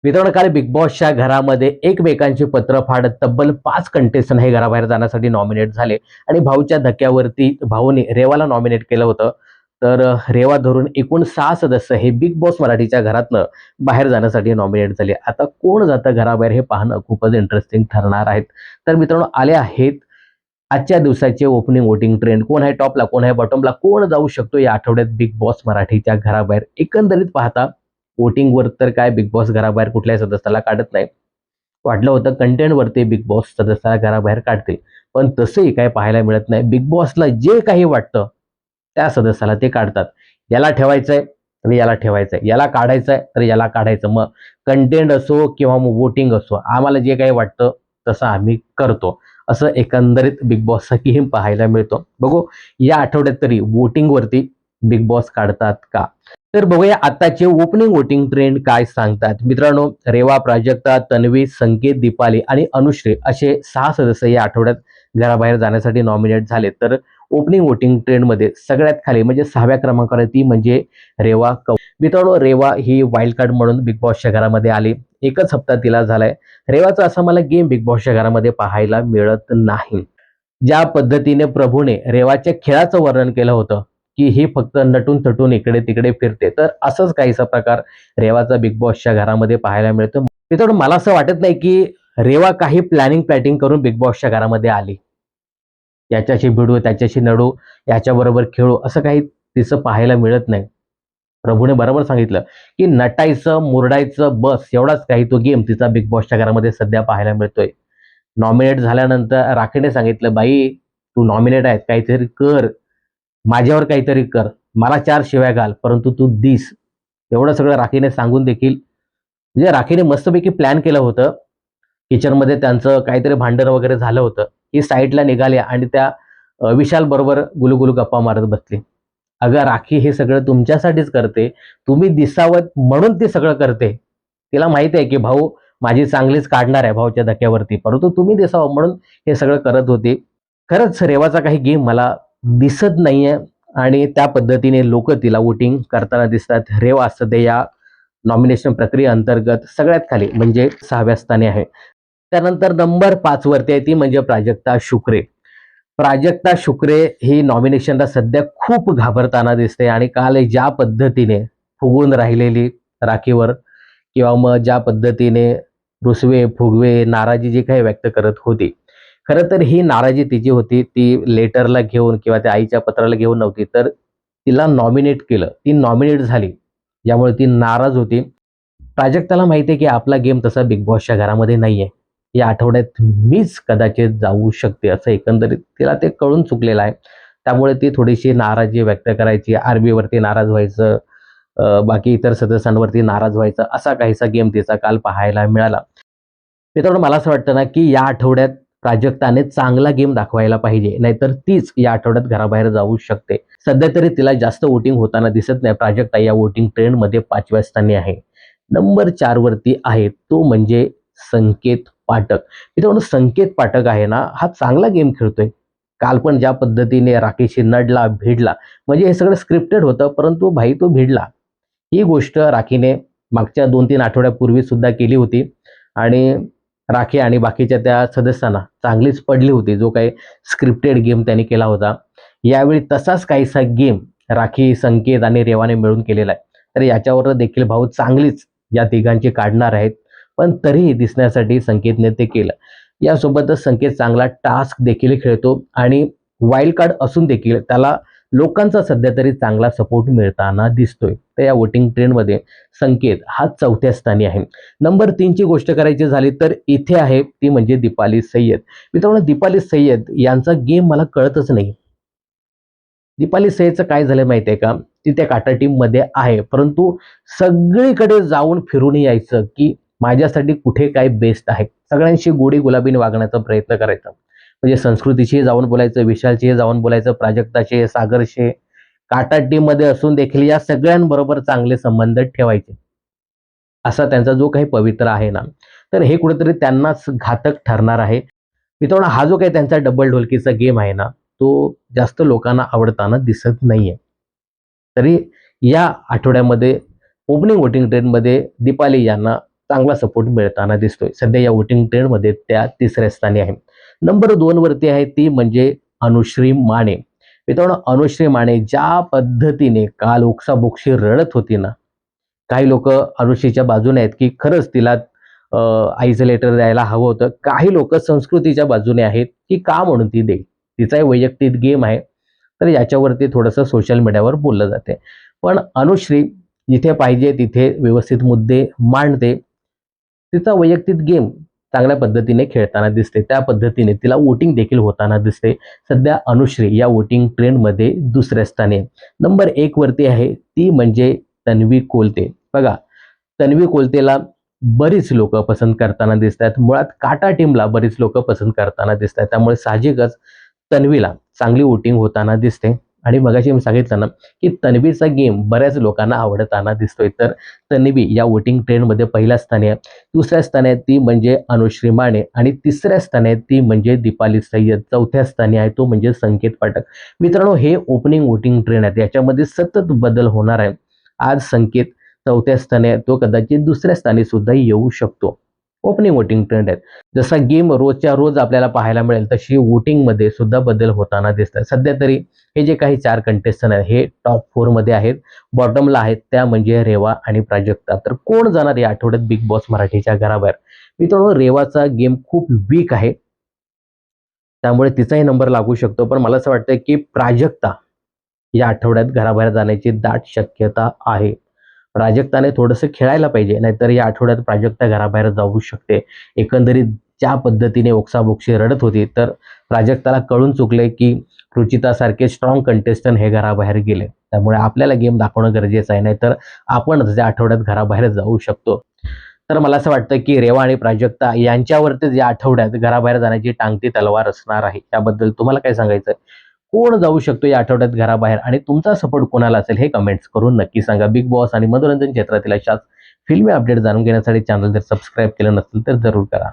मित्रांनो, काल बिग बॉसच्या घरामध्ये एकमेकांची पत्र फाडत तब्बल 5 कंटेस्टंट हे घराबाहेर जाण्यासाठी नॉमिनेट झाले आणि भाऊच्या धक्क्यावरती भाऊने रेवाला नॉमिनेट केलं होतं. तर रेवा धरून एकूण 6 सदस्य हे बिग बॉस मराठीच्या घरातनं बाहेर जाण्यासाठी नॉमिनेट झाले. आता कोण जातं घराबाहेर हे पाहणं खूपच इंटरेस्टिंग ठरणार आहे. तर मित्रांनो, आले आहेत आजच्या दिवसाचे ओपनिंग वोटिंग ट्रेंड. कोण आहे टॉपला, कोण आहे बॉटमला, कोण जाऊ शकतो या आठवड्यात बिग बॉस मराठीच्या घराबाहेर. एकंदरीत पाहता वोटिंगवर तर काय बिग बॉस घराबाहेर कुठल्याही सदस्याला काढत नाही. वाटलं होतं कंटेंटवरती बिग बॉस सदस्याला घराबाहेर काढतील, पण तसंही काही पाहायला मिळत नाही. बिग बॉसला जे काही वाटतं त्या सदस्याला ते काढतात. याला ठेवायचंय तर याला ठेवायचंय, याला काढायचंय तर याला काढायचं. मग कंटेंट असो किंवा मग वोटिंग असो, आम्हाला जे काही वाटतं तसं आम्ही करतो, असं एकंदरीत बिग बॉसचा गेम पाहायला मिळतो. बघू या आठवड्यात तरी वोटिंगवरती बिग बॉस काढतात का. तर बघूया आताचे ओपनिंग वोटिंग ट्रेंड काय सांगतात. मित्रांनो, रेवा, प्राजक्ता, तन्वी, संकेत, दीपाली आणि अनुश्री असे 6 सदस्य या आठवड्यात घराबाहेर जाण्यासाठी नॉमिनेट झाले. तर ओपनिंग वोटिंग ट्रेंडमध्ये सगळ्यात खाली म्हणजे 6व्या क्रमांकावर ती म्हणजे रेवा मित्रांनो, रेवा ही वाईल्ड कार्ड म्हणून बिग बॉसच्या घरामध्ये आली. एकच हप्ता तिला झालाय. रेवाचा असा मला गेम बिग बॉसच्या घरामध्ये पाहायला मिळत नाही. ज्या पद्धतीने प्रभूने रेवाच्या खेळाचं वर्णन केलं होतं की ही फक्त नटून थटून इकडे तिकडे फिरते, तर असंच काहीसा प्रकार रेवाचा बिग बॉसच्या घरामध्ये पाहायला मिळतो. मित्रांनो, मला असं वाटत नाही की रेवा काही प्लॅनिंग करून बिग बॉसच्या घरामध्ये आली. याच्याशी भिडू, त्याच्याशी नडू, याच्याबरोबर खेळू, असं काही तिचं पाहायला मिळत नाही. प्रभूने बरोबर सांगितलं की नटायचं, मुरडायचं, बस एवढाच काही तो गेम तिचा बिग बॉसच्या घरामध्ये सध्या पाहायला मिळतोय. नॉमिनेट झाल्यानंतर राखीने सांगितलं, बाई तू नॉमिनेट आहे, काहीतरी कर, माझ्यावर काहीतरी कर, मला 4 शिव्या घाल, परंतु तू दिस. एवढं सगळं राखीने सांगून देखील म्हणजे राखीने मस्तपैकी प्लॅन केलं होतं. किचनमध्ये त्यांचं काहीतरी भांडण वगैरे झालं होतं. ही साईडला निघाली आणि त्या विशाल बरोबर गुलुगुलू गप्पा मारत बसली. अगं राखी, हे सगळं तुमच्यासाठीच करते. तुम्ही दिसावं म्हणून ती सगळं करते. तिला माहिती आहे की भाऊ माझी चांगलीच काढणार आहे भाऊच्या धक्क्यावरती, परंतु तुम्ही दिसावं म्हणून हे सगळं करत होती. खरंच रेवाचा काही गेम मला दिसत नाहीये आणि त्या पद्धतीने लोक तिला वोटिंग करताना दिसतात. रेवा सध्या या नॉमिनेशन प्रक्रिये अंतर्गत सगळ्यात खाली म्हणजे 6व्या स्थानी आहे. त्यानंतर नंबर 5 वरती आहे ती म्हणजे प्राजक्ता शुक्रे. प्राजक्ता शुक्रे ही नॉमिनेशनला सध्या खूप घाबरताना दिसते आणि काल ज्या पद्धतीने फुगून राहिलेली राखीवर किंवा मग ज्या पद्धतीने रुसवे, फुगवे, नाराजी जी काही व्यक्त करत होती. खरं तर ही नाराजी तिची होती, ती लेटरला घेऊन किंवा त्या आईच्या पत्राला घेऊन नव्हती, तर तिला नॉमिनेट केलं. ती नॉमिनेट झाली. यामुळे ती नाराज होती. प्राजक्ताला माहिती आहे की आपला गेम तसा बिग बॉसच्या घरामध्ये नाहीये. या आठवड्यात मीच कदाचित जाऊ शकते, असं एकंदरीत तिला ते कळून चुकलेलं आहे. त्यामुळे ती थोडीशी नाराजी व्यक्त करायची, आरबीवरती नाराज व्हायचं, बाकी इतर सदस्यांवरती नाराज व्हायचं, असा काहीसा गेम तिचा काल पाहायला मिळाला. मित्रांनो, मला असं वाटतं ना की या आठवड्यात प्राजक्ताने चांगला गेम दाखवायला पाहिजे, नाहीतर तीच या आठवड्यात घराबाहेर जाऊ शकते. सध्या तरी तिला जास्त वोटिंग होताना दिसत नाही. प्राजक्ता या वोटिंग ट्रेंडमध्ये 5व्या स्थानी आहे. नंबर 4 वरती आहे तो म्हणजे संकेत पाठक. मित्रांनो, संकेत पाठक आहे ना, हा चांगला गेम खेळतोय. काल पण ज्या पद्धतीने राखीशी नडला, भिडला, म्हणजे हे सगळं स्क्रिप्टेड होतं, परंतु भाई तो भिडला. ही गोष्ट राखीने मागच्या 2-3 आठवड्यापूर्वी सुद्धा केली होती आणि राखी आणि बाकीच्या त्या सदस्यांना चांगलीच पडली होती. जो काही स्क्रिप्टेड गेम त्यांनी केला होता, यावेळी तसाच काहीसा गेम राखी, संकेत आणि रेवाने मिळून केलेला आहे. तर याच्यावर देखील भाऊ चांगलीच या तिघांची काढणार आहेत, पण तरीही दिसण्यासाठी संकेतने ते केलं. यासोबतच संकेत चांगला टास्क देखील खेळतो आणि वाईल्ड कार्ड असून देखील त्याला लोकांचा सध्या तरी चांगला सपोर्ट मिळताना दिसतोय. तर या वोटिंग ट्रेंडमध्ये संकेत हा 4थ्या स्थानी आहे. नंबर 3 ची गोष्ट करायची झाली तर इथे आहे ती म्हणजे दीपाली सय्यद. मित्रांनो, दीपाली सय्यद यांचा गेम मला कळतच नाही. दीपाली सय्यदचं काय झालं माहिती आहे का? ती त्या काटा टीममध्ये आहे, परंतु सगळीकडे जाऊन फिरून यायचं की माझ्यासाठी कुठे काय बेस्ट आहे. सगळ्यांशी गोडी गुलाबीने वागण्याचा प्रयत्न करायचा. म्हणजे संस्कृतीशी जाऊन बोलायचं, विशालशी जाऊन बोलायचं, प्राजक्ताशी, सागरशी. काटा टीममध्ये असून देखील या सगळ्यांबरोबर चांगले संबंध ठेवायचे. असा त्यांचा जो काही पवित्रा आहे ना, तर हे कुठेतरी त्यांनाच घातक ठरणार आहे. मित्रांनो, हा जो काही त्यांचा डबल ढोलकीचा गेम आहे ना, तो जास्त लोकांना आवडताना दिसत नाहीये. तरी या आठवड्यामध्ये ओपनिंग वोटिंग ट्रेंडमध्ये दीपाली यांना चांगला सपोर्ट मिळताना दिसतोय. सध्या या वोटिंग ट्रेंडमध्ये त्या तिसऱ्या स्थानी आहे. नंबर 2 वरती आहे ती म्हणजे अनुश्री माने. मित्रांनो, अनुश्री माने ज्या पद्धतीने काल ओक्साबोक्शी रडत होती ना, काही लोक अनुश्रीच्या बाजूने आहेत की खरंच तिला आईचं लेटर द्यायला हवं होतं. काही लोक संस्कृतीच्या बाजूने आहेत की का म्हणून ती देईल. तिचाही वैयक्तिक गेम आहे. तर याच्यावरती थोडंसं सोशल मीडियावर बोललं जाते. पण अनुश्री जिथे पाहिजे तिथे व्यवस्थित मुद्दे मांडते. तिचा वैयक्तिक गेम चांगल्या पद्धतीने खेळताना दिसते. त्या पद्धतीने तिला वोटिंग देखील होताना दिसते. सध्या अनुश्री या वोटिंग ट्रेंडमध्ये दुसऱ्या स्थानी आहे. नंबर 1 वरती आहे ती म्हणजे तन्वी कोलते. बघा, तन्वी कोलतेला बरीच लोक पसंत करताना दिसतात. मुळात काटा टीमला बरीच लोक पसंत करताना दिसतात. त्यामुळे साहजिकच तन्वीला चांगली वोटिंग होताना दिसते. आणि मगाशी मी सांगितलं ना की तन्वीचा गेम बऱ्याच लोकांना आवडताना दिसतोय. तर तन्वी या वोटिंग ट्रेंडमध्ये पहिल्या स्थानी आहे. दुसऱ्या स्थानी आहे ती म्हणजे अनुश्री माने आणि तिसऱ्या स्थानी आहे ती म्हणजे दीपाली सय्यद. चौथ्या स्थानी आहे तो म्हणजे संकेत पाठक. मित्रांनो, हे ओपनिंग वोटिंग ट्रेंड आहे. याच्यामध्ये सतत बदल होणार आहे. आज संकेत चौथ्या स्थानी आहे, तो कदाचित दुसऱ्या स्थानी सुद्धा येऊ शकतो. ओपनिंग वोटिंग ट्रेंड आहे. जसा गेम रोजच्या रोज आपल्याला पाहायला मिळेल तशी वोटिंगमध्ये सुद्धा बदल होताना दिसतात. सध्या तरी हे जे काही 4 कंटेस्टंट आहेत हे टॉप 4 मध्ये आहेत. बॉटमला आहेत त्या म्हणजे रेवा आणि प्राजक्ता. तर कोण जाणार या आठवड्यात बिग बॉस मराठीच्या घराबाहेर? मित्रांनो, रेवाचा गेम खूप वीक आहे. त्यामुळे तिचाही नंबर लागू शकतो. पण मला असं वाटतं की प्राजक्ता या आठवड्यात घराबाहेर जाण्याची दाट शक्यता आहे. प्राजक्ताने थोडंसं खेळायला पाहिजे, नाहीतर या आठवड्यात प्राजक्ता घराबाहेर जाऊ शकते. एकंदरीत ज्या पद्धतीने ओक्साबोक्शी रडत होती, तर प्राजक्ताला कळून चुकले की रुचितासारखे स्ट्रॉंग कंटेस्टंट हे घराबाहेर गेले. त्यामुळे आपल्याला गेम दाखवणं गरजेचं आहे, नाहीतर आपण या आठवड्यात घराबाहेर जाऊ शकतो. तर मला असं वाटतं की रेवा आणि प्राजक्ता यांच्यावरतीच या आठवड्यात घराबाहेर जाण्याची टांगती तलवार असणार आहे. त्याबद्दल तुम्हाला काय सांगायचं? कोण जाऊ शकतो या आठवड्यात घराबाहेर आणि तुमचा सपोर्ट कोणाला असेल हे कमेंट्स करून नक्की सांगा. बिग बॉस आणि मनोरंजन क्षेत्रातील अशाच फिल्मी अपडेट जाणून घेण्यासाठी चॅनल जर सबस्क्राईब केलं नसेल तर जरूर करा.